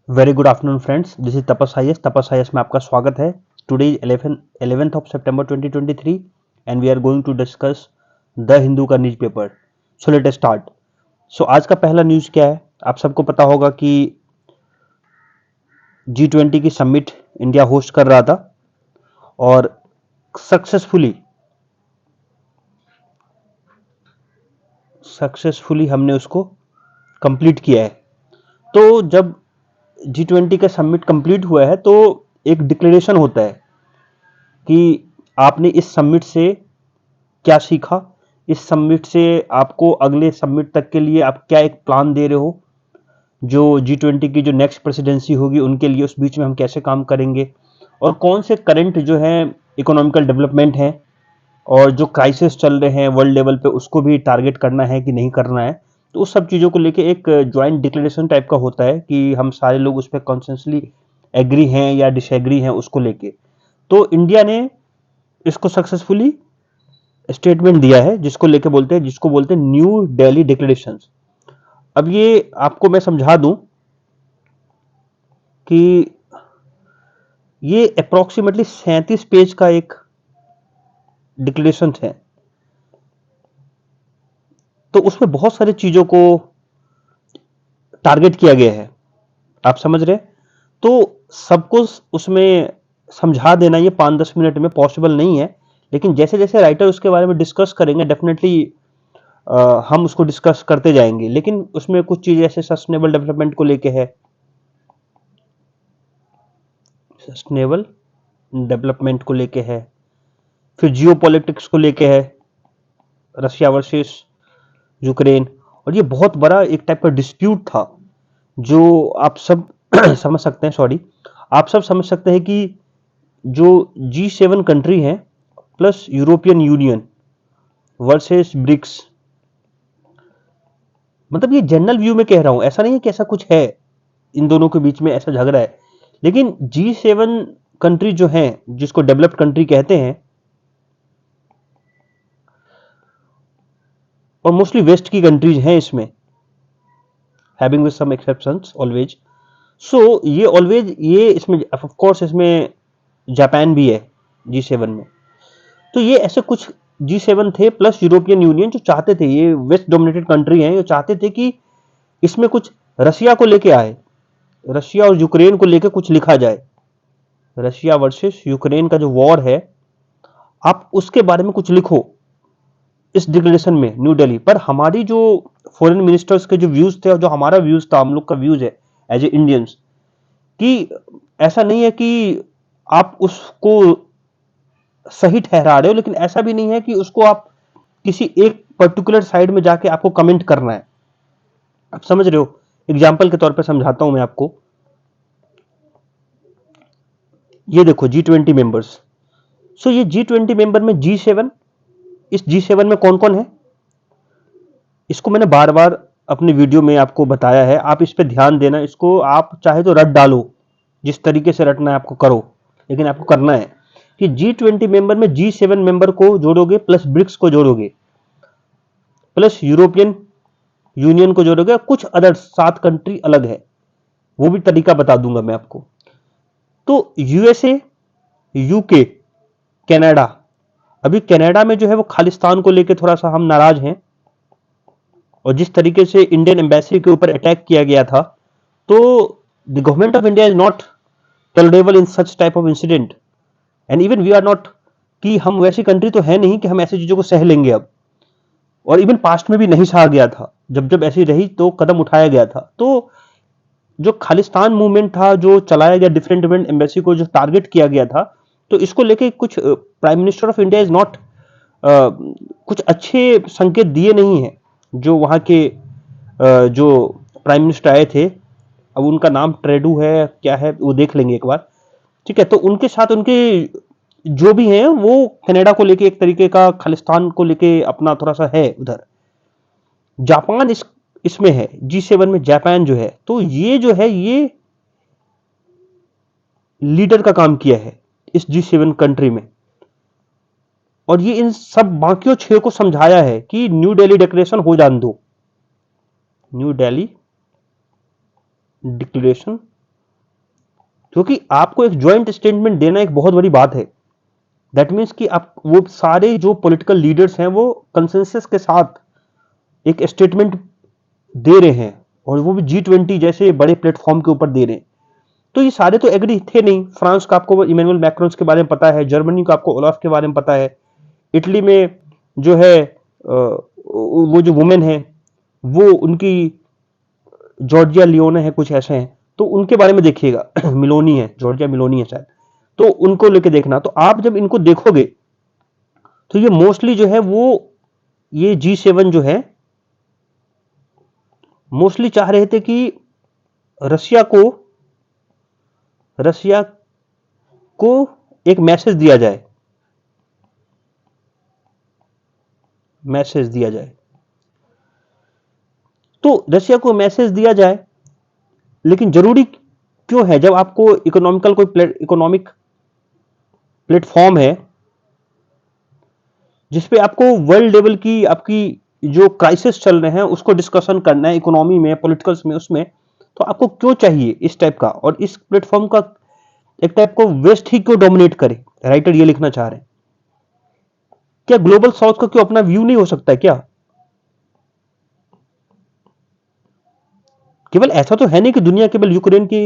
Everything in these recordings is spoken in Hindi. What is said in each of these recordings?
Very good afternoon friends, this is Tapas IAS. Tapas IAS में आपका स्वागत है। Today is 11th of September 2023 and we are going to discuss the Hindu का news paper. So let us start. So आज का पहला न्यूज क्या है, आप सबको पता होगा कि G20 की समिट इंडिया होस्ट कर रहा था और सक्सेसफुली हमने उसको कंप्लीट किया है। तो जब G20 का समिट कंप्लीट हुआ है तो एक डिक्लेरेशन होता है कि आपने इस समिट से क्या सीखा, इस समिट से आपको अगले समिट तक के लिए आप क्या एक प्लान दे रहे हो, जो G20 की जो नेक्स्ट प्रेसिडेंसी होगी उनके लिए उस बीच में हम कैसे काम करेंगे और कौन से करंट जो है इकोनॉमिकल डेवलपमेंट है और जो क्राइसिस चल रहे हैं वर्ल्ड लेवल पे उसको भी टारगेट करना है कि नहीं करना है। तो उस सब चीज़ों को लेके एक ज्वाइंट डिक्लेरेशन टाइप का होता है कि हम सारे लोग उस पर कॉन्सेंसली एग्री हैं या डिसएग्री हैं उसको लेके। तो इंडिया ने इसको सक्सेसफुली स्टेटमेंट दिया है जिसको बोलते हैं न्यू दिल्ली डिक्लेरेशंस। अब ये आपको मैं समझा दूं कि ये अप्रोक्सीमेटली 37 पेज का एक डिक्लेरेशन है। तो उसमें बहुत सारी चीजों को टारगेट किया गया है, आप समझ रहे। तो सबको उसमें समझा देना ये 5-10 मिनट में पॉसिबल नहीं है, लेकिन जैसे जैसे राइटर उसके बारे में डिस्कस करेंगे डेफिनेटली हम उसको डिस्कस करते जाएंगे। लेकिन उसमें कुछ चीजें ऐसे सस्टेनेबल डेवलपमेंट को लेके है, सस्टेनेबल डेवलपमेंट को लेके है, फिर जियो पॉलिटिक्स को लेके है, रशिया वर्सेस यूक्रेन। और ये बहुत बड़ा एक टाइप का डिस्प्यूट था जो आप सब समझ सकते हैं, सॉरी, आप सब समझ सकते हैं कि जो G7 कंट्री है plus European Union versus BRICS, मतलब ये जनरल व्यू में कह रहा हूं, ऐसा नहीं है कि ऐसा कुछ है इन दोनों के बीच में ऐसा झगड़ा है। लेकिन G7 कंट्री जो है जिसको डेवलप्ड कंट्री कहते हैं और मोस्टली वेस्ट की कंट्रीज हैं इसमें, having with some exceptions always. So ये ऑलवेज ये इसमें ऑफ कोर्स इसमें जापान भी है G7 में। तो ये ऐसे कुछ G7 थे प्लस यूरोपियन यूनियन जो चाहते थे, ये वेस्ट डोमिनेटेड कंट्री हैं, जो चाहते थे कि इसमें कुछ रशिया को लेके आए, रशिया और यूक्रेन को लेके कुछ लिखा जाए। रशिया वर्सेस यूक्रेन का जो वॉर है, आप उसके बारे में कुछ लिखो इस डिक्लेरेशन में न्यू दिल्ली पर। हमारी जो फॉरेन मिनिस्टर्स के जो व्यूज थे और जो हमारा व्यूज था, हम लोग का व्यूज है एज ए इंडियंस, कि ऐसा नहीं है कि आप उसको सही ठहरा रहे हो, लेकिन ऐसा भी नहीं है कि उसको आप किसी एक पर्टिकुलर साइड में जाके आपको कमेंट करना है। आप समझ रहे हो, एग्जाम्पल के तौर पे समझाता हूं मैं आपको। ये देखो G20 मेंबर्स। सो ये G20 मेंबर में G7, इस G7 में कौन कौन है इसको मैंने बार बार अपने वीडियो में आपको बताया है, आप इस पे ध्यान देना। इसको आप चाहे तो रट डालो, जिस तरीके से रटना है आपको करो, लेकिन आपको करना है कि G20 मेंबर में G7 मेंबर को जोड़ोगे प्लस ब्रिक्स को जोड़ोगे प्लस यूरोपियन यूनियन को जोड़ोगे, कुछ अदर 7 कंट्री अलग है, वो भी तरीका बता दूंगा मैं आपको। तो यूएसए, यूके, कनाडा। अभी कनाडा में जो है वो खालिस्तान को लेकर थोड़ा सा हम नाराज हैं, और जिस तरीके से इंडियन एम्बेसी के ऊपर अटैक किया गया था, तो the government of India is not tolerable in such type of incident and even we are not, कि हम वैसी कंट्री तो है नहीं कि हम ऐसी चीजों को सह लेंगे अब। और इवन पास्ट में भी नहीं सहा गया था, जब जब ऐसी रही तो कदम उठाया गया था। तो जो खालिस्तान मूवमेंट था जो चलाया गया डिफरेंट डिफरेंट एम्बेसी को जो टारगेट किया गया था, तो इसको लेके कुछ prime minister of India is not कुछ अच्छे संकेत दिए नहीं है। जो वहां के जो प्राइम मिनिस्टर आए थे, अब उनका नाम ट्रेडू है क्या है वो देख लेंगे एक बार, ठीक है। तो उनके साथ उनके जो भी हैं वो कनाडा को लेके एक तरीके का खालिस्तान को लेके अपना थोड़ा सा है उधर। जापान इसमें है G7 में, जापान जो है, तो ये जो है ये लीडर का काम किया है इस G7 कंट्री में। और ये इन सब बाकियों 6 को समझाया है कि न्यू दिल्ली डिक्लेरेशन हो जान दो, न्यू दिल्ली डिक्लेरेशन क्योंकि आपको एक ज्वाइंट स्टेटमेंट देना एक बहुत बड़ी बात है। दैट मीन्स कि आप वो सारे जो पॉलिटिकल लीडर्स हैं वो कंसेंसस के साथ एक स्टेटमेंट दे रहे हैं, और वो भी G20 जैसे बड़े प्लेटफॉर्म के ऊपर दे रहे हैं। तो ये सारे तो एग्री थे नहीं। फ्रांस का आपको इमैनुअल मैक्रोन के बारे में पता है, जर्मनी का आपको ओलाफ के बारे में पता है, इटली में जो है वो जो वुमेन है वो उनकी जॉर्जिया लियोने है, कुछ ऐसे हैं, तो उनके बारे में देखिएगा मिलोनी है, जॉर्जिया मिलोनी है शायद, तो उनको लेके देखना। तो आप जब इनको देखोगे तो ये मोस्टली जो है वो ये G7 जो है मोस्टली चाह रहे थे कि रशिया को एक मैसेज दिया जाए, तो रशिया को मैसेज दिया जाए। लेकिन जरूरी क्यों है, जब आपको इकोनॉमिक प्लेटफॉर्म है जिसपे आपको वर्ल्ड लेवल की आपकी जो क्राइसिस चल रहे हैं उसको डिस्कशन करना है, इकोनॉमी में, पॉलिटिकल्स में, उसमें, तो आपको क्यों चाहिए इस टाइप का, और इस प्लेटफॉर्म का एक टाइप को वेस्ट ही क्यों डोमिनेट करे। राइटर ये लिखना चाह रहे हैं, क्या ग्लोबल साउथ का क्यों अपना व्यू नहीं हो सकता है क्या? केवल ऐसा तो है नहीं कि दुनिया केवल यूक्रेन के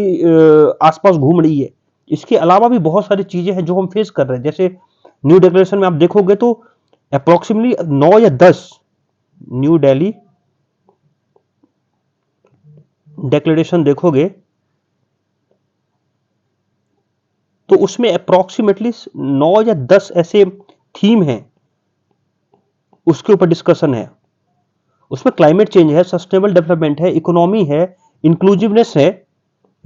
आसपास घूम रही है, इसके अलावा भी बहुत सारी चीजें हैं जो हम फेस कर रहे हैं। जैसे न्यू डिक्लेरेशन में आप देखोगे तो अप्रोक्सीमेटली 9 या 10 न्यू दिल्ली डिक्लेरेशन देखोगे तो उसमें अप्रोक्सीमेटली 9 या 10 ऐसे थीम हैं, उसके ऊपर डिस्कशन है। उसमें क्लाइमेट चेंज है, सस्टेनेबल डेवलपमेंट है, इकोनॉमी है, इंक्लूसिवनेस है,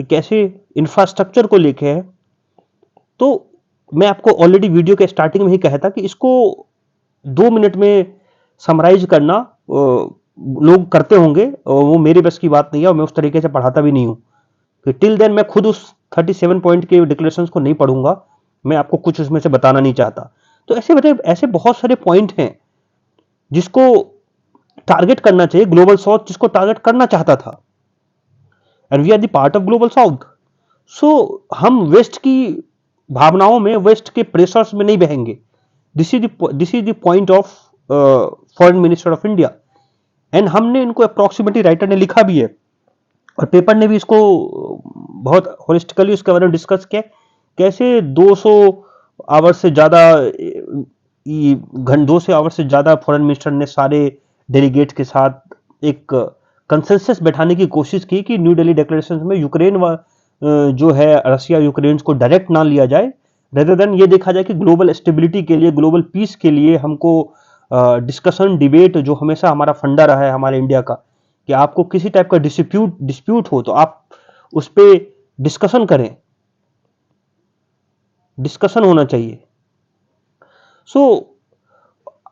कैसे इंफ्रास्ट्रक्चर को लेके है। तो मैं आपको ऑलरेडी वीडियो के स्टार्टिंग में ही कहा था कि इसको 2 मिनट में समराइज करना लोग करते होंगे, वो मेरे बस की बात नहीं है और मैं उस तरीके से पढ़ाता भी नहीं हूं। टिल देन मैं खुद उस 37 पॉइंट के डिक्लेरेशंस को नहीं पढ़ूंगा, मैं आपको कुछ उसमें से बताना नहीं चाहता। तो ऐसे बहुत सारे पॉइंट हैं जिसको टारगेट करना चाहिए, ग्लोबल साउथ जिसको टारगेट करना चाहता था, and we are the part of global south. So हम वेस्ट की भावनाओं में, वेस्ट के प्रेशर्स में नहीं बहेंगे। This is the point of foreign minister of India. And हमने इनको अप्रोक्सीमेटली, राइटर ने लिखा भी है और पेपर ने भी इसको बहुत होलिस्टिकली उसके बारे में डिस्कस किया, कैसे 200 आवर्स से ज्यादा 200 आवर्स से ज्यादा फॉरेन मिनिस्टर ने सारे डेलीगेट के साथ एक कंसेंसस बैठाने की कोशिश की कि न्यू दिल्ली डिक्लेरेशन में यूक्रेन जो है रशिया यूक्रेन को डायरेक्ट ना लिया जाए, रेदर देन ये देखा जाए कि ग्लोबल स्टेबिलिटी के लिए, ग्लोबल पीस के लिए हमको डिस्कशन, डिबेट जो हमेशा हमारा फंडा रहा है हमारे इंडिया का, कि आपको किसी टाइप का डिस्प्यूट हो तो आप उस पर डिस्कशन करें, डिस्कशन होना चाहिए। सो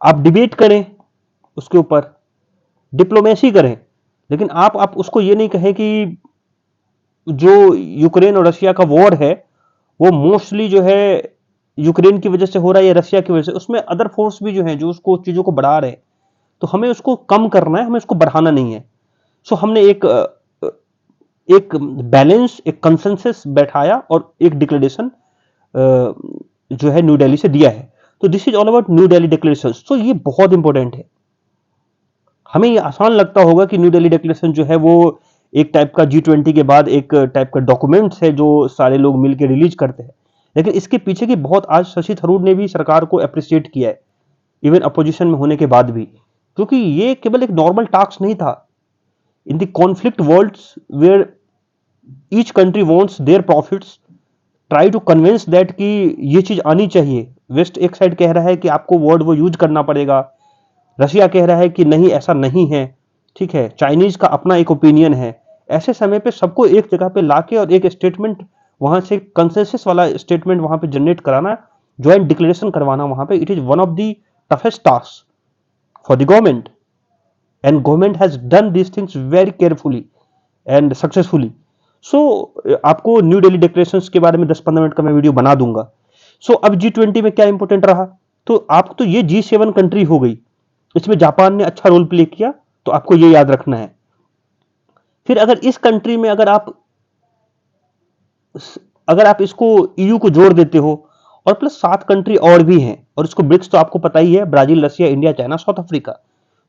आप डिबेट करें, उसके ऊपर डिप्लोमेसी करें, लेकिन आप उसको ये नहीं कहें कि जो यूक्रेन और रशिया का वॉर है वो मोस्टली जो है यूक्रेन की वजह से हो रहा है या रशिया की वजह से, उसमें अदर फोर्स भी जो है जो उसको चीजों को बढ़ा रहे हैं, तो हमें उसको कम करना है, हमें उसको बढ़ाना नहीं है। सो हमने एक बैलेंस, एक कंसेंसस बैठाया और एक डिक्लेरेशन जो है न्यू दिल्ली से दिया है। तो this is all about new Delhi declaration. So ये बहुत इंपॉर्टेंट है। हमें ये आसान लगता होगा कि न्यू दिल्ली डिक्लेरेशन जो है वो एक टाइप का G20 के बाद एक टाइप का डॉक्यूमेंट्स है जो सारे लोग मिलकर रिलीज करते हैं, लेकिन इसके पीछे की बहुत, आज शशि थरूर ने भी सरकार को अप्रिशिएट किया है, इवन अपोजिशन में होने के बाद भी, क्योंकि ये केवल एक नॉर्मल टास्क नहीं था। In the conflict worlds where each country wants their profits, try to convince that कि ये चीज आनी चाहिए। वेस्ट एक साइड कह रहा है कि आपको वर्ड वो यूज करना पड़ेगा, रशिया कह रहा है कि नहीं ऐसा नहीं है, ठीक है, चाइनीज का अपना एक ओपिनियन है। ऐसे समय पे सबको एक जगह पे लाके और एक स्टेटमेंट वहां से, कंसेंसस वाला स्टेटमेंट वहां पे जनरेट कराना, ज्वाइंट डिक्लेरेशन करवाना वहां पे, it is one of the toughest task for the government, and government has done these things very carefully and successfully. So आपको न्यू दिल्ली डिक्लेरेशंस के बारे में 10-15 मिनट का मैं वीडियो बना दूंगा। सो अब G20 में क्या इंपॉर्टेंट रहा, तो आप तो ये G7 कंट्री हो गई, इसमें जापान ने अच्छा रोल प्ले किया, तो आपको ये याद रखना है। फिर अगर इस कंट्री में अगर आप अगर आप इसको ईयू को जोड़ देते हो और प्लस 7 कंट्री और भी हैं, और इसको ब्रिक्स तो आपको पता ही है, Brazil, Russia, India, China, South Africa.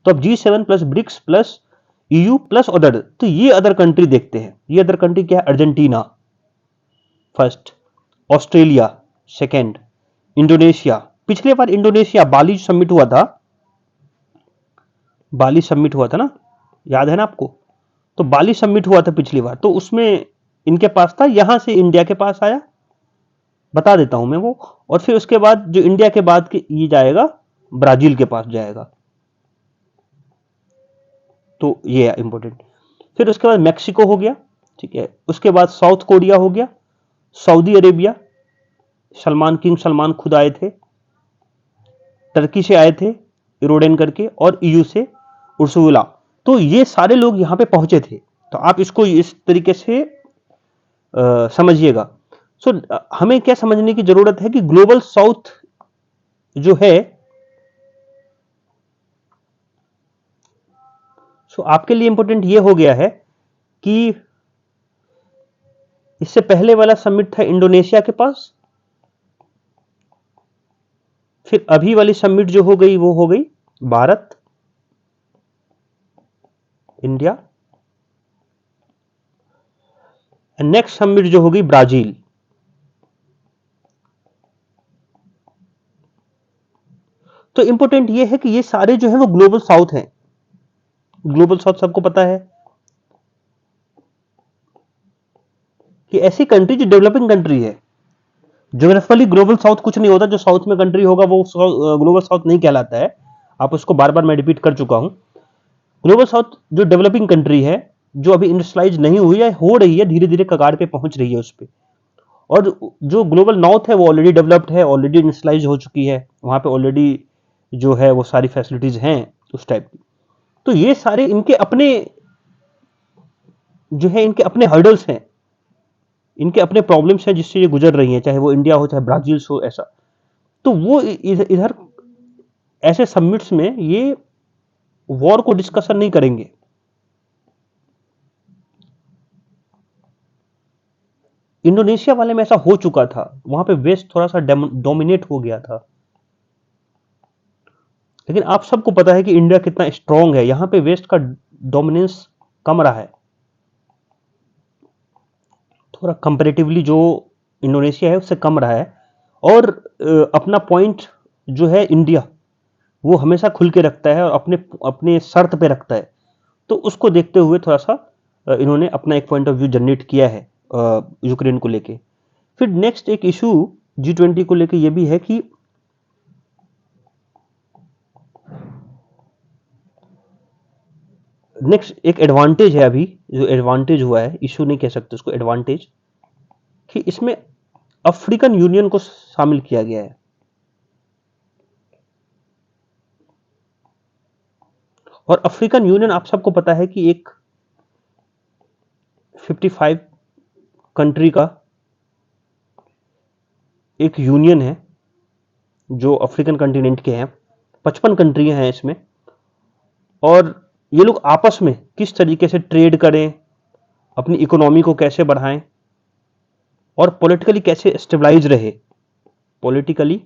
तो अब G7 plus BRICS plus EU plus other, तो ये अदर कंट्री देखते हैं। ये अदर कंट्री क्या है? Argentina first, Australia second, Indonesia. पिछले बार इंडोनेशिया बाली समिट हुआ था, बाली समिट हुआ था ना, याद है ना आपको? तो बाली समिट हुआ था पिछली बार, तो उसमें इनके पास था, यहां से इंडिया के पास आया, बता देता हूं मैं वो। और फिर उसके बाद जो इंडिया के बाद ये जाएगा, ब्राजील के पास जाएगा। तो ये है इंपॉर्टेंट। फिर उसके बाद मैक्सिको हो गया, ठीक है। उसके बाद साउथ कोरिया हो गया, सऊदी अरेबिया, सलमान खुद आए थे, टर्की से आए थे इरोडेन करके, और ईयू से उर्सुला। तो ये सारे लोग यहां पे पहुंचे थे। तो आप इसको इस तरीके से समझिएगा। सो हमें क्या समझने की जरूरत है कि ग्लोबल साउथ जो है, सो आपके लिए इंपॉर्टेंट ये हो गया है कि इससे पहले वाला समिट था इंडोनेशिया के पास, फिर अभी वाली समिट जो हो गई वो हो गई भारत, इंडिया, नेक्स्ट समिट जो होगी ब्राजील। तो इंपॉर्टेंट ये है कि ये सारे जो है वो ग्लोबल साउथ हैं। ग्लोबल साउथ सबको पता है कि ऐसी कंट्री जो डेवलपिंग कंट्री है। ज्योग्राफिकली ग्लोबल साउथ कुछ नहीं होता, जो साउथ में कंट्री होगा वो ग्लोबल साउथ नहीं कहलाता है। आप उसको बार बार मैं रिपीट कर चुका हूं। ग्लोबल साउथ जो डेवलपिंग कंट्री है, जो अभी इंडस्ट्रियलाइज नहीं हुई है, हो रही है, धीरे धीरे कगार पे पहुंच रही है उस पर। और जो ग्लोबल नॉर्थ है वो ऑलरेडी डेवलप्ड है, ऑलरेडी इंडस्ट्रियलाइज हो चुकी है, वहां पे ऑलरेडी जो है वो सारी फैसिलिटीज हैं उस टाइप की। तो ये सारे इनके अपने जो है, इनके अपने हर्डल्स हैं, इनके अपने प्रॉब्लम्स हैं जिससे ये गुजर रही हैं, चाहे वो इंडिया हो चाहे ब्राजील हो, ऐसा। तो वो इधर ऐसे समिट्स में ये वॉर को डिस्कशन नहीं करेंगे। इंडोनेशिया वाले में ऐसा हो चुका था, वहां पे वेस्ट थोड़ा सा डोमिनेट हो गया था। लेकिन आप सबको पता है कि इंडिया कितना स्ट्रांग है, यहां पे वेस्ट का डोमिनेंस कम रहा है थोड़ा, कंपैरेटिवली जो इंडोनेशिया है उससे कम रहा है। और अपना पॉइंट जो है इंडिया, वो हमेशा खुल के रखता है और अपने अपने शर्त पे रखता है। तो उसको देखते हुए थोड़ा सा इन्होंने अपना एक पॉइंट ऑफ व्यू जनरेट किया है यूक्रेन को लेके। फिर नेक्स्ट एक इशू G20 को लेके ये भी है कि नेक्स्ट एक एडवांटेज है, अभी जो एडवांटेज हुआ है, इशू नहीं कह सकते उसको, एडवांटेज, कि इसमें अफ्रीकन यूनियन को शामिल किया गया है। और अफ्रीकन यूनियन आप सबको पता है कि एक 55 कंट्री का एक यूनियन है जो अफ्रीकन कंटिनेंट के हैं। 55 कंट्रियां हैं इसमें, और ये लोग आपस में किस तरीके से ट्रेड करें, अपनी इकोनॉमी को कैसे बढ़ाएं, और पॉलिटिकली कैसे स्टेबलाइज रहे, पॉलिटिकली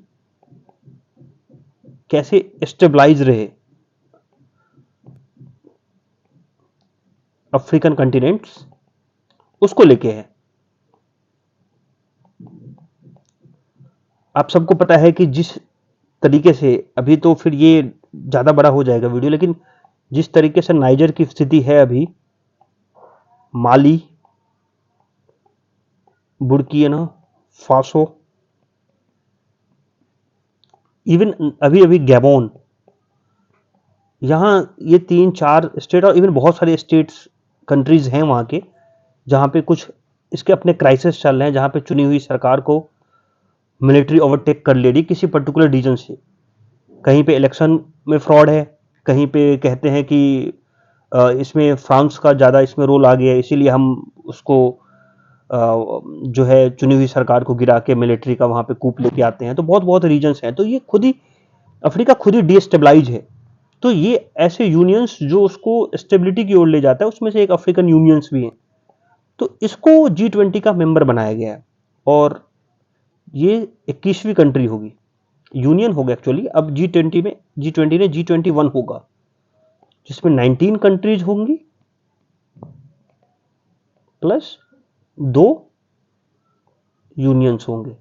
कैसे स्टेबलाइज रहे अफ्रीकन कंटिनेंट्स, उसको लेके है। आप सबको पता है कि जिस तरीके से, अभी तो फिर ये ज्यादा बड़ा हो जाएगा वीडियो, लेकिन जिस तरीके से नाइजर की स्थिति है अभी, माली, बुर्किना फासो, इवन अभी अभी गैबोन, यहां ये 3-4 स्टेट और इवन बहुत सारे स्टेट्स कंट्रीज हैं वहां के, जहां पे कुछ इसके अपने क्राइसिस चल रहे हैं, जहां पे चुनी हुई सरकार को मिलिट्री ओवरटेक कर ले रही किसी पर्टिकुलर रीजन से। कहीं पे इलेक्शन में फ्रॉड है, कहीं पे कहते हैं कि इसमें फ्रांस का ज़्यादा इसमें रोल आ गया है, इसीलिए हम उसको जो है चुनी हुई सरकार को गिरा के मिलिट्री का वहाँ पे कूप लेके आते हैं। तो बहुत बहुत रीजन्स हैं। तो ये खुद ही अफ्रीका खुद ही डिस्टेबलाइज है। तो ये ऐसे यूनियंस जो उसको स्टेबिलिटी की ओर ले जाता है, उसमें से एक अफ्रीकन यूनियंस भी है। तो इसको G20 का मेंबर बनाया गया है। और ये 21वीं कंट्री होगी, यूनियन होगा एक्चुअली। अब G20 में G20 ने G21 होगा, जिसमें 19 कंट्रीज होंगी प्लस 2 यूनियंस होंगे,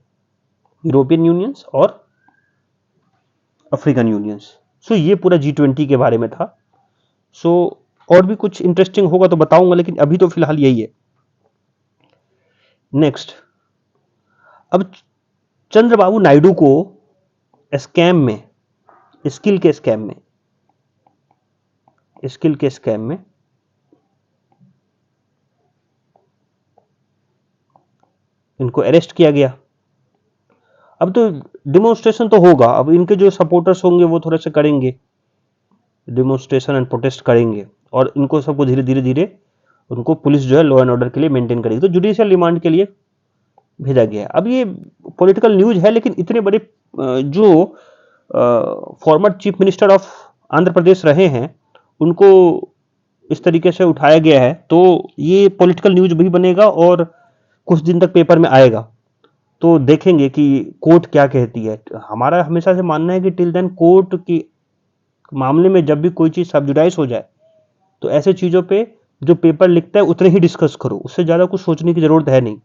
यूरोपियन यूनियंस और अफ्रीकन यूनियंस। सो ये पूरा G20 के बारे में था। सो और भी कुछ इंटरेस्टिंग होगा तो बताऊंगा, लेकिन अभी तो फिलहाल यही है। नेक्स्ट, अब चंद्रबाबू नायडू को स्कैम में, स्किल के स्कैम में इनको अरेस्ट किया गया। अब तो डिमोन्स्ट्रेशन तो होगा, अब इनके जो सपोर्टर्स होंगे वो थोड़ा सा करेंगे डिमोन्स्ट्रेशन एंड प्रोटेस्ट करेंगे, और इनको सबको धीरे धीरे धीरे उनको पुलिस जो है लॉ एंड ऑर्डर के लिए मेंटेन करेगी, तो जुडिशियल रिमांड के लिए भेजा गया है। अब ये पॉलिटिकल न्यूज है, लेकिन इतने बड़े जो former chief minister of Andhra Pradesh रहे हैं उनको इस तरीके से उठाया गया है, तो ये पॉलिटिकल न्यूज भी बनेगा और कुछ दिन तक पेपर में आएगा। तो देखेंगे कि कोर्ट क्या कहती है। हमारा हमेशा से मानना है कि टिल देन कोर्ट के मामले में जब भी कोई चीज सबजुडाइज हो जाए तो ऐसे चीजों पे जो पेपर लिखता है उतने ही डिस्कस करो, उससे ज्यादा कुछ सोचने की जरूरत है नहीं,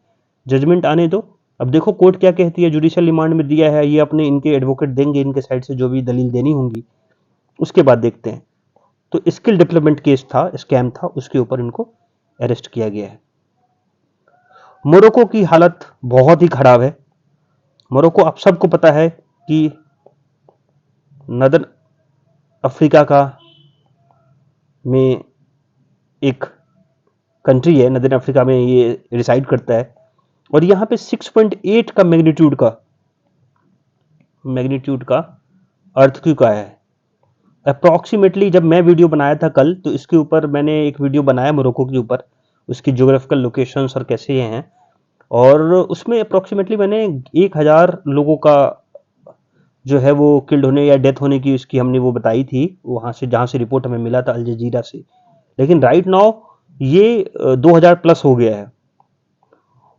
जजमेंट आने दो। अब देखो कोर्ट क्या कहती है, जुडिशियल रिमांड में दिया है, ये अपने इनके एडवोकेट देंगे, इनके साइड से जो भी दलील देनी होंगी उसके बाद देखते हैं। तो स्किल डेवलपमेंट केस था, स्कैम था, उसके ऊपर इनको अरेस्ट किया गया है। मोरक्को की हालत बहुत ही खराब है। मोरक्को आप सबको पता है कि नदर अफ्रीका का में एक कंट्री है, नदर अफ्रीका में ये रिसाइड करता है, और यहाँ पे 6.8 का मैग्नीट्यूड का अर्थक्वेक आया है। अप्रॉक्सीमेटली जब मैं वीडियो बनाया था कल, तो इसके ऊपर मैंने एक वीडियो बनाया मोरक्को के ऊपर, उसकी ज्योग्राफिकल लोकेशंस और कैसे ये हैं, और उसमें अप्रॉक्सीमेटली मैंने 1000 लोगों का जो है वो किल्ड होने या डेथ होने की उसकी हमने वो बताई थी, वहां से जहां से रिपोर्ट हमें मिला था अल जजीरा से। लेकिन राइट नाउ ये 2000 प्लस हो गया है,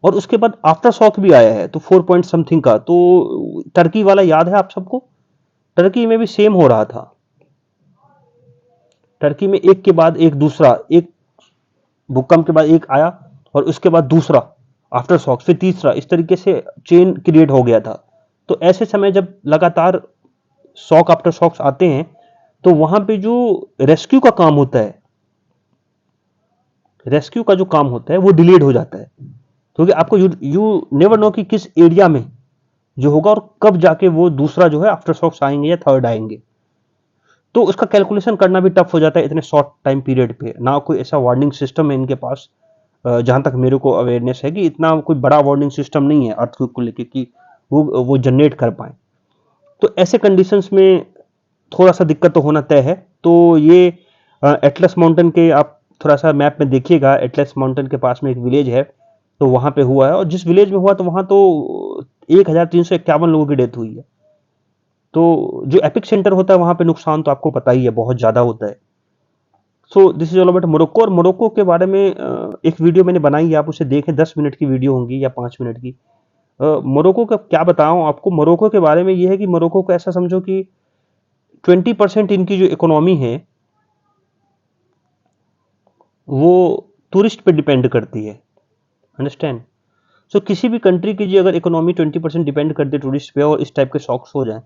और उसके बाद आफ्टर शॉक भी आया है, तो 4 पॉइंट समथिंग का। तो टर्की वाला याद है आप सबको, टर्की में भी सेम हो रहा था। टर्की में एक के बाद एक दूसरा, एक भूकंप के बाद एक आया और उसके बाद दूसरा आफ्टर शॉक, फिर तीसरा, इस तरीके से चेन क्रिएट हो गया था। तो ऐसे समय जब लगातार शॉक आफ्टर शॉक्स आते हैं तो वहां पे जो रेस्क्यू का काम होता है, रेस्क्यू का जो काम होता है वो डिलेड हो जाता है, क्योंकि आपको यू नेवर नो कि किस एरिया में जो होगा और कब जाके वो दूसरा जो है आफ्टर शॉक्स आएंगे या थर्ड आएंगे। तो उसका कैलकुलेशन करना भी टफ हो जाता है इतने शॉर्ट टाइम पीरियड पे। ना कोई ऐसा वार्निंग सिस्टम है इनके पास, जहां तक मेरे को अवेयरनेस है कि इतना कोई बड़ा वार्निंग सिस्टम नहीं है अर्थक्वेक को लेके कि वो जनरेट कर पाए। तो ऐसे कंडीशंस में थोड़ा सा दिक्कत तो होना तय है। तो ये एटलस माउंटेन के आप थोड़ा सा मैप में देखिएगा, एटलस माउंटेन के पास में एक विलेज है, तो वहां पे हुआ है, और जिस विलेज में हुआ तो वहां तो 1351 लोगों की डेथ हुई है। तो जो एपिक सेंटर होता है वहां पे नुकसान तो आपको पता ही है, बहुत ज्यादा होता है। So this is all about Morocco. और मोरक्को के बारे में एक वीडियो मैंने बनाई है, आप उसे देखें, 10 मिनट की वीडियो होंगी या 5 मिनट की। मोरक्को का क्या बताऊं आपको, मोरक्को के बारे में यह है कि मोरक्को को ऐसा समझो कि 20% इनकी जो इकोनॉमी है वो टूरिस्ट पे डिपेंड करती है, अंडरस्टैंड। सो किसी भी कंट्री की जो अगर इकोनॉमी 20% डिपेंड करती है टूरिस्ट पे और इस टाइप के शॉक्स हो जाए,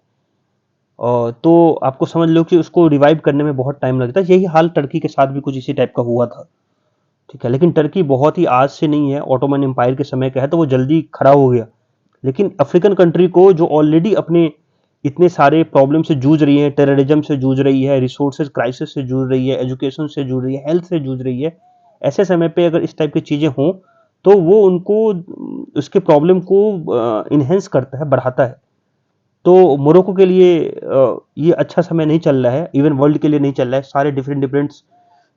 तो आपको समझ लो कि उसको रिवाइव करने में बहुत टाइम लगता है। यही हाल टर्की के साथ भी कुछ इसी टाइप का हुआ था, ठीक है। लेकिन टर्की बहुत ही आज से नहीं है, ऑटोमन एम्पायर के समय का है, तो वो जल्दी खड़ा हो गया। लेकिन अफ्रीकन कंट्री को जो ऑलरेडी अपने इतने सारे प्रॉब्लम से जूझ रही है, टेररिज्म से जूझ रही है, रिसोर्सेज क्राइसिस से जूझ रही है, एजुकेशन से जूझ रही है, हेल्थ से जूझ रही है, ऐसे समय पे अगर इस टाइप की चीजें हों तो वो उनको उसके प्रॉब्लम को इनहेंस करता है, बढ़ाता है। तो मोरक्को के लिए ये अच्छा समय नहीं चल रहा है, इवन वर्ल्ड के लिए नहीं चल रहा है। सारे डिफरेंट डिफरेंट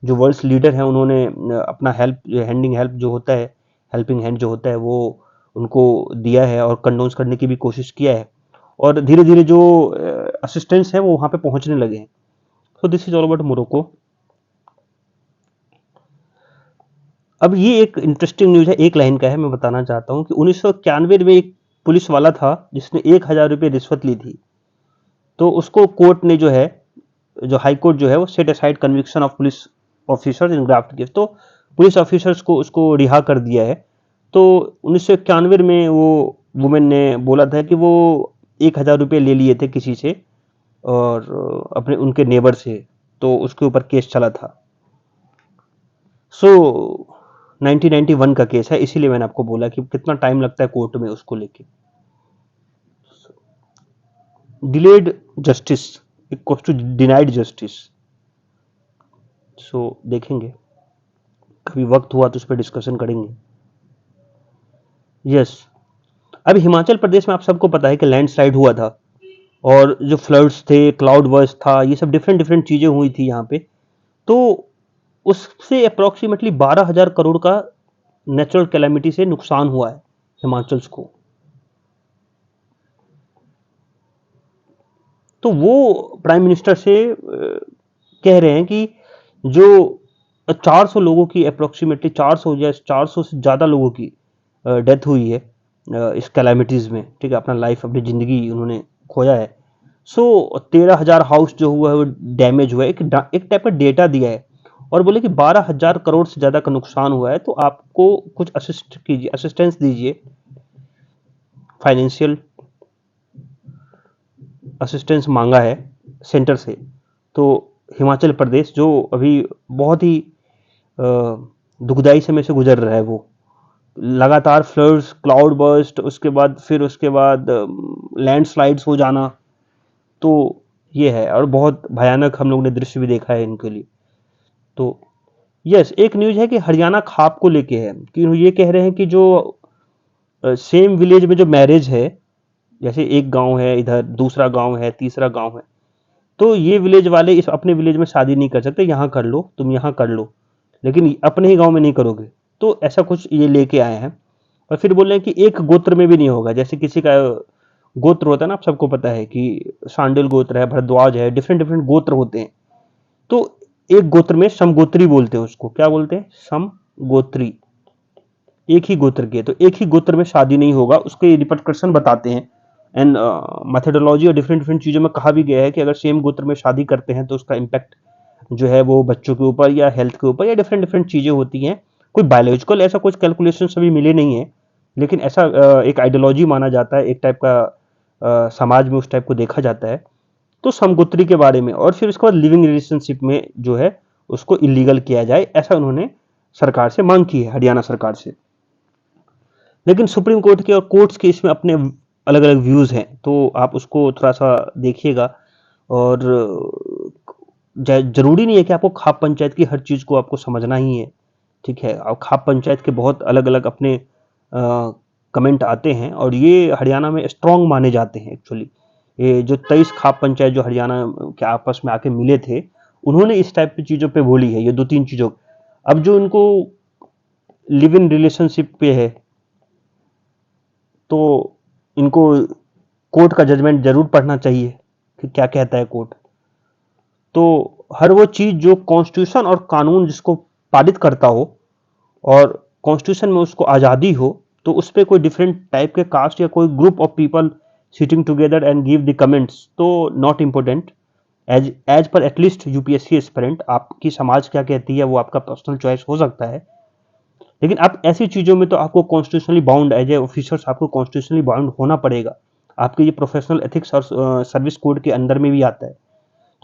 जो वर्ल्ड लीडर हैं उन्होंने अपना हेल्प जो होता है, हेल्पिंग हैंड जो होता है वो उनको दिया है और कंडोन्स करने की भी कोशिश किया है, और धीरे धीरे जो असिस्टेंस है वो वहां पे पहुंचने लगे हैं। So this is all about Morocco. अब ये एक इंटरेस्टिंग न्यूज़ है, एक लाइन का है, मैं बताना चाहता हूँ कि 1991 में एक पुलिस वाला था जिसने 1000 रुपये रिश्वत ली थी। तो उसको कोर्ट ने जो है, जो हाई कोर्ट जो है, वो set aside conviction of police officers in graft case, तो पुलिस ऑफिसर्स को उसको रिहा कर दिया है। तो 1991 में वो वुमेन ने बोला था कि वो 1000 रुपये ले लिए थे किसी से, और अपने उनके नेबर से, तो उसके ऊपर केस चला था। सो 1991 का केस है, इसीलिए मैंने आपको बोला कि कितना टाइम लगता है कोर्ट में उसको लेके। Delayed justice equals to denied justice. So देखेंगे, कभी वक्त हुआ तो उस पर डिस्कशन करेंगे। यस, अभी हिमाचल प्रदेश में आप सबको पता है कि लैंडस्लाइड हुआ था, और जो फ्लड्स थे, क्लाउड बर्स्ट था, ये सब डिफरेंट डिफरेंट चीजें हुई थी यहाँ पे। तो उससे अप्रोक्सीमेटली 12,000 करोड़ का नेचुरल कैलेमिटी से नुकसान हुआ है हिमाचल को। तो वो प्राइम मिनिस्टर से कह रहे हैं कि जो 400 लोगों की, अप्रोक्सीमेटली 400 या 400 से ज़्यादा लोगों की डेथ हुई है इस कैलामिटीज़ में, ठीक है, अपना लाइफ, अपनी ज़िंदगी उन्होंने खोया है। सो 13,000 हाउस जो हुआ है वो डैमेज हुआ है, एक टाइप का डेटा दिया है, और बोले कि 12,000 करोड़ से ज़्यादा का नुकसान हुआ है, तो आपको कुछ असिस्टेंस दीजिए, फाइनेंशियल असिस्टेंस मांगा है सेंटर से। तो हिमाचल प्रदेश जो अभी बहुत ही दुखदाई समय से गुजर रहा है, वो लगातार फ्लड्स, क्लाउड बर्स्ट, उसके बाद लैंडस्लाइड्स हो जाना, तो ये है, और बहुत भयानक हम लोग ने दृश्य भी देखा है इनके लिए। तो यस, एक न्यूज है कि हरियाणा खाप को लेके है कि ये कह रहे हैं कि जो सेम विलेज में जो मैरिज है, जैसे एक गांव है, इधर दूसरा गांव है, तीसरा गांव है, तो ये विलेज वाले इस अपने विलेज में शादी नहीं कर सकते, यहाँ कर लो, तुम यहाँ कर लो, लेकिन अपने ही गांव में नहीं करोगे। तो ऐसा कुछ ये लेके आए हैं, और फिर बोल रहे हैं कि एक गोत्र में भी नहीं होगा। जैसे किसी का गोत्र होता है ना, आप सबको पता है कि शांडिल गोत्र है, भरद्वाज है, डिफरेंट डिफरेंट गोत्र होते हैं। तो एक गोत्र में समगोत्री बोलते हैं, उसको क्या बोलते हैं, समगोत्री, एक ही गोत्र के, तो एक ही गोत्र में शादी नहीं होगा, उसके रिपरकशन बताते हैं। एंड मेथोडोलॉजी और डिफरेंट डिफरेंट चीज़ों में कहा भी गया है कि अगर सेम गोत्र में शादी करते हैं तो उसका इम्पैक्ट जो है वो बच्चों के ऊपर या हेल्थ के ऊपर या डिफरेंट डिफरेंट चीज़ें होती हैं। कोई बायोलॉजिकल ऐसा कुछ कैलकुलेशन अभी मिले नहीं है, लेकिन ऐसा एक आइडियोलॉजी माना जाता है, एक टाइप का समाज में उस टाइप को देखा जाता है। तो समगोत्री के बारे में, और फिर उसके बाद लिविंग रिलेशनशिप में जो है उसको इलीगल किया जाए, ऐसा उन्होंने सरकार से मांग की है, हरियाणा सरकार से। लेकिन सुप्रीम कोर्ट के और कोर्ट्स के इसमें अपने अलग अलग व्यूज हैं, तो आप उसको थोड़ा सा देखिएगा। और जरूरी नहीं है कि आपको खाप पंचायत की हर चीज को आपको समझना ही है, ठीक है। और खाप पंचायत के बहुत अलग अलग अपने कमेंट आते हैं, और ये हरियाणा में स्ट्रांग माने जाते हैं एक्चुअली। ये जो 23 खाप पंचायत जो हरियाणा के आपस में आके मिले थे, उन्होंने इस टाइप की चीजों पे बोली है, ये 2-3 चीजों। अब जो इनको लिव इन रिलेशनशिप पे है, तो इनको कोर्ट का जजमेंट जरूर पढ़ना चाहिए कि क्या कहता है कोर्ट। तो हर वो चीज जो कॉन्स्टिट्यूशन और कानून जिसको पारित करता हो, और कॉन्स्टिट्यूशन में उसको आज़ादी हो, तो उस पर कोई डिफरेंट टाइप के कास्ट या कोई group of people sitting together and give the comments, तो not important. As per at least UPSC aspirant, आपकी समाज क्या कहती है वो आपका पर्सनल चॉइस हो सकता है, लेकिन आप ऐसी चीज़ों में तो आपको constitutionally bound, as a officers आपको कॉन्स्टिट्यूशनली बाउंड होना पड़ेगा। आपके ये प्रोफेशनल एथिक्स और सर्विस कोड के अंदर में भी आता है।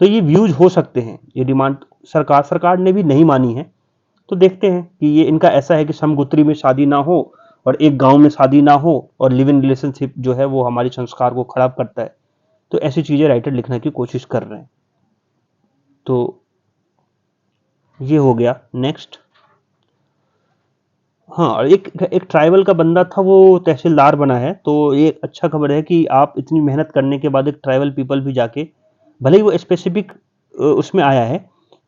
तो ये व्यूज हो सकते हैं, ये डिमांड सरकार ने भी नहीं मानी है। तो देखते हैं कि ये इनका ऐसा है कि समगोत्री में शादी ना हो, और एक गांव में शादी ना हो, और लिव इन रिलेशनशिप जो है वो हमारे संस्कार को खराब करता है। तो ऐसी चीज़ें राइटर लिखने की कोशिश कर रहे हैं। तो ये हो गया। नेक्स्ट, हाँ, और एक एक ट्राइबल का बंदा था, वो तहसीलदार बना है। तो ये एक अच्छा खबर है कि आप इतनी मेहनत करने के बाद एक ट्राइबल पीपल भी जाके, भले ही वो स्पेसिफिक उसमें आया है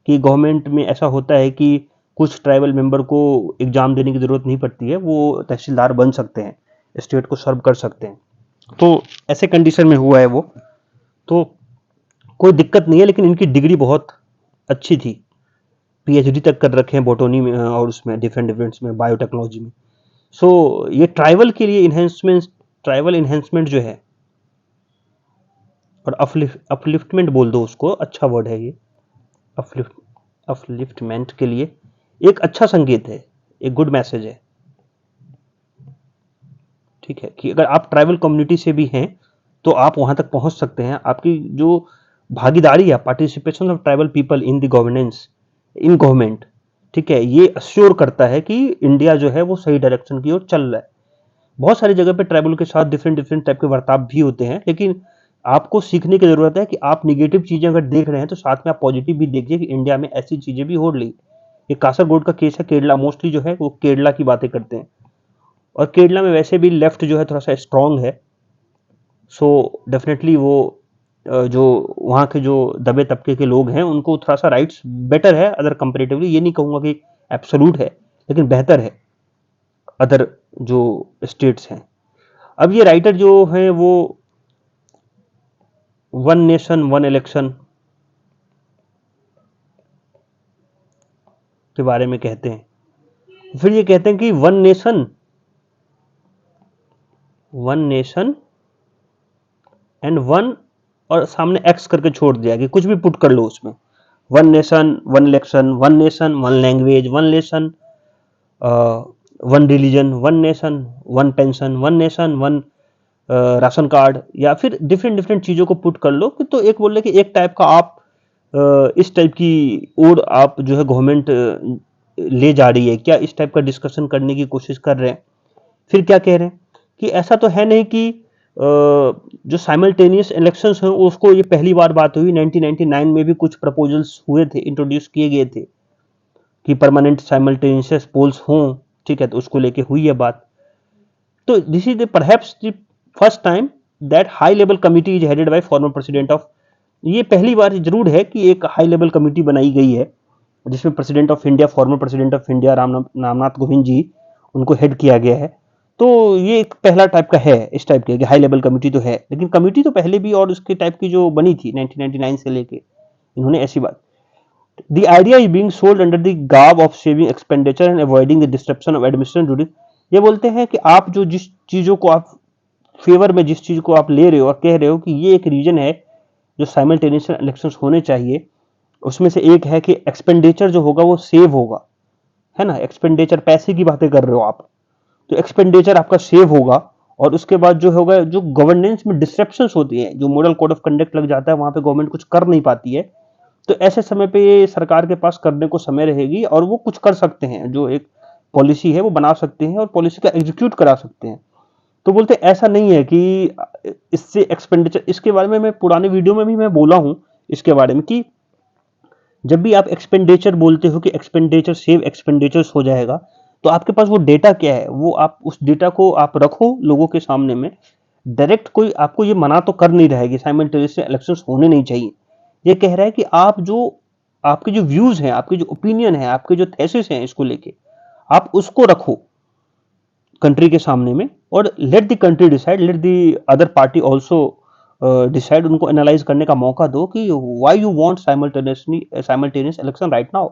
कि गवर्नमेंट में ऐसा होता है कि कुछ ट्राइबल मेंबर को एग्जाम देने की ज़रूरत नहीं पड़ती है, वो तहसीलदार बन सकते हैं, स्टेट को सर्व कर सकते हैं। तो ऐसे कंडीशन में हुआ है वो, तो कोई दिक्कत नहीं है, लेकिन इनकी डिग्री बहुत अच्छी थी, पीएचडी तक कर रखे हैं बोटोनी में और उसमें डिफरेंट में बायोटेक्नोलॉजी में। सो ये ट्राइबल के लिए ट्राइबल इन्हेंसमेंट जो है और अपलिफ्टमेंट बोल दो उसको, अच्छा वर्ड है ये, अपलिफ्टमेंट के लिए एक अच्छा संकेत है, एक गुड मैसेज है। ठीक है कि अगर आप ट्राइबल कम्युनिटी से भी हैं तो आप वहां तक पहुंच सकते हैं। आपकी जो भागीदारी है, participation of tribal people in the governance, in government, ठीक है, ये अश्योर करता है कि इंडिया जो है वो सही डायरेक्शन की ओर चल रहा है। बहुत सारी जगह पे ट्राइबल के साथ डिफरेंट टाइप के बर्ताव भी होते हैं, लेकिन आपको सीखने की जरूरत है कि आप निगेटिव चीजें अगर देख रहे हैं तो साथ में आप पॉजिटिव भी देखिए कि इंडिया में ऐसी चीजें भी हो रही। ये कासरगोड का केस है, केरला मोस्टली जो है वो केरला की बातें करते हैं, और केरला में वैसे भी लेफ्ट जो है थोड़ा सा स्ट्रांग है। सो डेफिनेटली वो जो वहाँ के जो दबे तबके के लोग हैं उनको थोड़ा सा राइट्स बेटर है अदर कंपेरेटिवली। ये नहीं कहूँगा कि एब्सोल्यूट है, लेकिन बेहतर है अदर जो स्टेट्स हैं। अब ये राइटर जो है वो वन नेशन वन इलेक्शन के बारे में कहते हैं। फिर ये कहते हैं कि वन नेशन एंड वन, और सामने एक्स करके छोड़ दिया कि कुछ भी पुट कर लो उसमें, one nation one election, one nation one language, one nation one religion, one nation one pension, one nation one ration card, या फिर डिफरेंट चीजों को पुट कर लो। तो एक बोल रहे कि एक टाइप का आप इस टाइप की ओर आप जो है गवर्नमेंट ले जा रही है क्या, इस टाइप का डिस्कशन करने की कोशिश कर रहे हैं। फिर क्या कह रहे हैं कि ऐसा तो है नहीं कि जो साइमल्टेनियस इलेक्शंस हैं उसको ये पहली बार बात हुई। 1999 में भी कुछ प्रपोजल्स हुए थे, इंट्रोड्यूस किए गए थे कि परमानेंट साइमल्टेनियस पोल्स हों, ठीक है, तो उसको लेके हुई है बात। तो this is the perhaps the first time that high level committee is headed by farmer president of, ये पहली बार जरूर है कि एक हाई लेवल कमिटी बनाई गई है जिसमें president of India, former president of India Ramnath Kovind ji, उनको हेड किया गया है। तो ये एक पहला टाइप का है इस टाइप के, हाई लेवल कमिटी तो है, लेकिन कमिटी तो पहले भी और उसके टाइप की जो बनी थी 1999 से लेके, इन्होंने ऐसी बात। The idea is being sold under the garb of saving expenditure and avoiding the disruption of administration duty। ये बोलते हैं कि आप जो जिस चीजों को आप फेवर में, जिस चीज को आप ले रहे हो और कह रहे हो कि ये एक रीजन है जो साइमल्टेनियस इलेक्शंस होने चाहिए, उसमें से एक है कि एक्सपेंडिचर जो होगा वो सेव होगा, है ना। एक्सपेंडिचर, पैसे की बातें कर रहे हो आप, तो एक्सपेंडिचर आपका सेव होगा। और उसके बाद जो होगा, जो गवर्नेंस में डिस्ट्रप्शंस होती हैं, जो मॉडल कोड ऑफ कंडक्ट लग जाता है, वहां पे गवर्नमेंट कुछ कर नहीं पाती है, तो ऐसे समय पे ये सरकार के पास करने को समय रहेगी और वो कुछ कर सकते हैं, जो एक पॉलिसी है वो बना सकते हैं और पॉलिसी का एग्जीक्यूट करा सकते हैं। तो बोलते ऐसा नहीं है कि इससे एक्सपेंडिचर, इसके बारे में मैं पुराने वीडियो में भी मैं बोला हूं इसके बारे में कि जब भी आप एक्सपेंडिचर बोलते हो कि एक्सपेंडिचर सेव एक्सपेंडिचर्स हो जाएगा, तो आपके पास वो डेटा क्या है, वो आप उस डेटा को आप रखो लोगों के सामने में। डायरेक्ट कोई आपको ये मना तो कर नहीं रहा है कि साइमल्टेनियस इलेक्शंस होने नहीं चाहिए। ये कह रहा है कि आप जो, आपके जो व्यूज हैं, आपके जो ओपिनियन है, आपके जो थेसिस हैं इसको लेके, आप उसको रखो कंट्री के सामने में, और let the country decide, let the other party also decide, उनको एनालाइज करने का मौका दो कि why you want simultaneous election right now.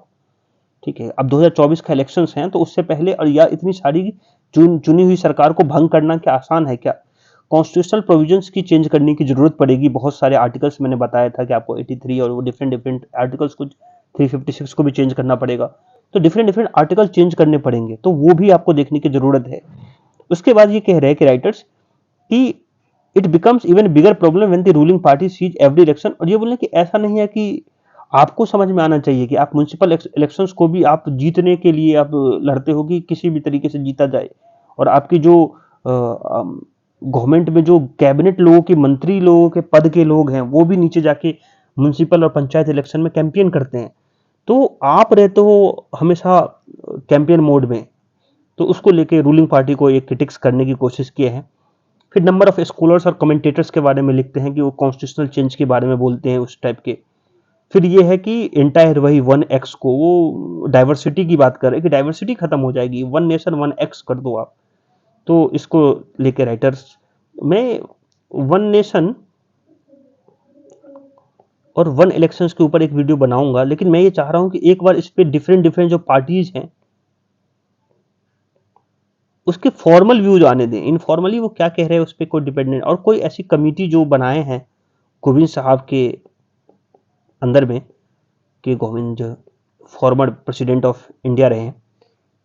ठीक है, अब 2024 का इलेक्शंस हैं, तो उससे पहले और या इतनी सारी चुनी हुई सरकार को भंग करना क्या आसान है क्या? कॉन्स्टिट्यूशनल प्रोविजंस की चेंज करने की जरूरत पड़ेगी। बहुत सारे आर्टिकल्स मैंने बताया था कि आपको 83 और वो डिफरेंट आर्टिकल्स, कुछ 356 को भी चेंज करना पड़ेगा। तो डिफरेंट आर्टिकल चेंज करने पड़ेंगे, तो वो भी आपको देखने की जरूरत है। उसके बाद ये कह रहे हैं कि राइटर्स कि it becomes even bigger problem when the ruling party seize every election. और ये बोले कि ऐसा नहीं है कि आपको समझ में आना चाहिए कि आप म्युनिसिपल इलेक्शंस को भी आप जीतने के लिए आप लड़ते हो कि किसी भी तरीके से जीता जाए, और आपकी जो गवर्नमेंट में जो कैबिनेट लोगों के, मंत्री लोगों के पद के लोग हैं, वो भी नीचे जाके म्युनिसिपल और पंचायत इलेक्शन में कैंपेन करते हैं। तो आप रहते हो हमेशा कैंपेन मोड में, तो उसको लेके रूलिंग पार्टी को एक क्रिटिक्स करने की कोशिश किए हैं। फिर नंबर ऑफ स्कॉलर्स और कमेंटेटर्स के बारे में लिखते हैं कि वो कॉन्स्टिट्यूशनल चेंज के बारे में बोलते हैं उस टाइप के। फिर ये है कि एंटायर वही 1x को वो डाइवर्सिटी की बात कर रहे हैं कि डाइवर्सिटी खत्म हो जाएगी, वन नेशन 1x कर दो आप। तो इसको लेके राइटर्स में वन नेशन और वन इलेक्शंस के ऊपर एक वीडियो बनाऊंगा, लेकिन मैं ये चाह रहा हूं कि एक बार इस पे डिफरेंट जो पार्टीज हैं उसके फॉर्मल व्यूज आने दें। इनफॉर्मली वो क्या कह रहे हैं उस पर कोई डिपेंडेंट, और कोई ऐसी कमिटी जो बनाए हैं गोविंद साहब के अंदर में, कि गोविंद जो फॉर्मर प्रेसिडेंट ऑफ इंडिया रहे हैं,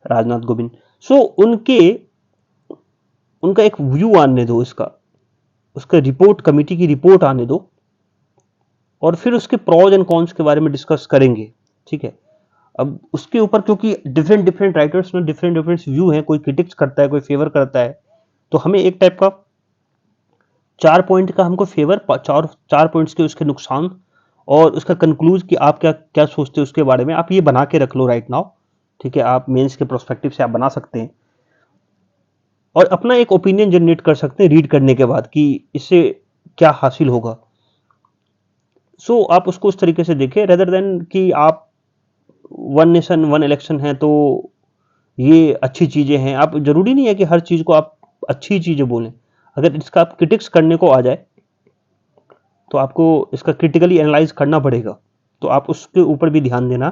राजनाथ गोविंद, सो उनका एक व्यू आने दो, उसका रिपोर्ट, कमिटी की रिपोर्ट आने दो, और फिर उसके प्रॉज एंड कॉन्स के बारे में डिस्कस करेंगे। ठीक है, अब उसके ऊपर क्योंकि डिफरेंट राइटर्स में डिफरेंट व्यू हैं, कोई क्रिटिक्स करता है, कोई फेवर करता है, तो हमें एक टाइप का 4 पॉइंट का हमको फेवर, 4 पॉइंट्स के उसके नुकसान, और उसका कंक्लूज कि आप क्या क्या सोचते हैं उसके बारे में, आप ये बना के रख लो राइट नाउ। ठीक है, आप मेंस के प्रोस्पेक्टिव से आप बना सकते हैं और अपना एक ओपिनियन जनरेट कर सकते हैं रीड करने के बाद कि इससे क्या हासिल होगा। सो आप उसको उस तरीके से देखें, रेदर देन कि आप वन नेशन वन इलेक्शन है तो ये अच्छी चीजें हैं। आप, जरूरी नहीं है कि हर चीज को आप अच्छी चीजें बोलें। अगर इसका आप क्रिटिक्स करने को आ जाए तो आपको इसका क्रिटिकली एनालाइज करना पड़ेगा, तो आप उसके ऊपर भी ध्यान देना,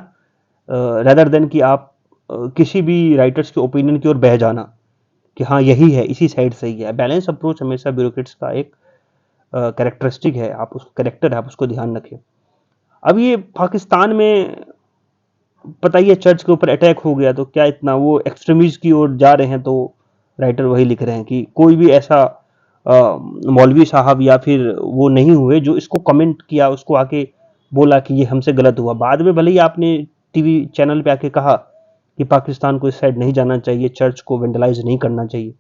रेदर देन कि आप किसी भी राइटर्स के ओपिनियन की ओर बह जाना कि हाँ यही है, इसी साइड सही है। बैलेंस अप्रोच हमेशा ब्यूरोक्रेट्स का एक कैरेक्टरिस्टिक है, आप उस कैरेक्टर है, आप उसको ध्यान रखें। अब ये पाकिस्तान में पता ही है चर्च के ऊपर अटैक हो गया, तो क्या इतना वो एक्सट्रीमिस्ट की ओर जा रहे हैं, तो राइटर वही लिख रहे हैं कि कोई भी ऐसा मौलवी साहब या फिर वो नहीं हुए जो इसको कमेंट किया, उसको आके बोला कि ये हमसे गलत हुआ। बाद में भले ही आपने टीवी चैनल पे आके कहा कि पाकिस्तान को इस साइड नहीं जाना चाहिए, चर्च को वेंडलाइज नहीं करना चाहिए,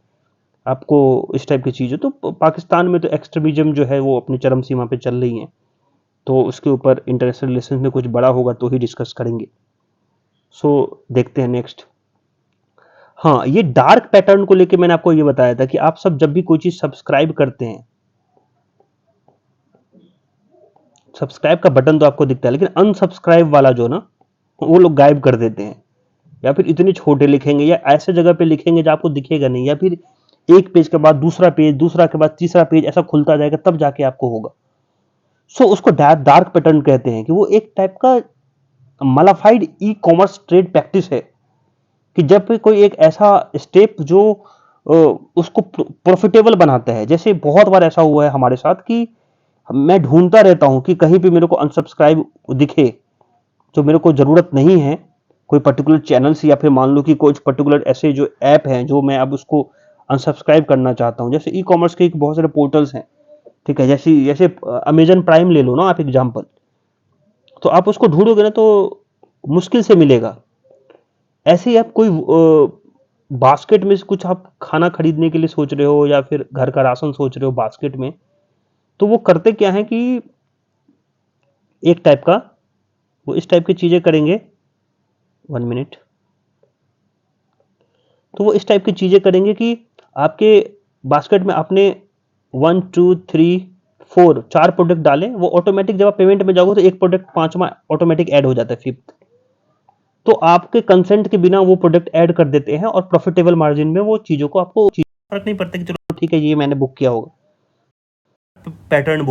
आपको इस टाइप की चीज़ है, तो पाकिस्तान में तो एक्सट्रीमिज्म जो है वो अपनी चरम सीमा पे चल रही है, तो उसके ऊपर इंटरनेशनल रिलेशन में कुछ बड़ा होगा तो ही डिस्कस करेंगे। सो देखते हैं नेक्स्ट। हाँ, ये डार्क पैटर्न को लेके मैंने आपको ये बताया था कि आप सब जब भी कोई चीज सब्सक्राइब करते हैं, सब्सक्राइब का बटन तो आपको दिखता है, लेकिन अनसब्सक्राइब वाला जो ना, वो लोग गायब कर देते हैं, या फिर इतने छोटे लिखेंगे या ऐसे जगह पे लिखेंगे जो आपको दिखेगा नहीं, या फिर एक पेज के बाद दूसरा पेज, दूसरा के बाद तीसरा पेज ऐसा खुलता जाएगा, तब जाके आपको होगा। सो उसको डार्क पैटर्न कहते हैं, कि वो एक टाइप का मलाफाइड ई कॉमर्स ट्रेड प्रैक्टिस है, कि जब भी कोई एक ऐसा स्टेप जो उसको प्रॉफिटेबल बनाता है। जैसे बहुत बार ऐसा हुआ है हमारे साथ कि मैं ढूंढता रहता हूं कि कहीं पे मेरे को अनसब्सक्राइब दिखे जो मेरे को जरूरत नहीं है, कोई पर्टिकुलर चैनल से, या फिर मान लो कि कुछ पर्टिकुलर ऐसे जो ऐप हैं जो मैं अब उसको अनसब्सक्राइब करना चाहता हूं। जैसे ई कॉमर्स के बहुत सारे पोर्टल्स हैं, ठीक है, जैसे अमेजन प्राइम ले लो ना आप एग्जाम्पल, तो आप उसको ढूंढोगे ना तो मुश्किल से मिलेगा। ऐसे ही आप कोई बास्केट में से कुछ आप खाना खरीदने के लिए सोच रहे हो, या फिर घर का राशन सोच रहे हो बास्केट में, तो वो करते क्या है कि एक टाइप का वो इस टाइप की चीजें करेंगे। 1 मिनट। तो वो इस टाइप की चीजें करेंगे कि आपके बास्केट में आपने 1 2 3 4 4 प्रोडक्ट डाले, वो ऑटोमेटिक जब आप पेमेंट में जाओगे तो एक प्रोडक्ट पांचवा ऑटोमेटिक ऐड हो जाता है, फिफ्थ, तो आपके कंसेंट के बिना वो प्रोडक्ट ऐड कर देते हैं, और प्रॉफिटेबल मार्जिन में वो चीजों को, आपको फर्क नहीं पड़ता कि चलो ठीक है ये मैंने बुक किया होगा। पैटर्न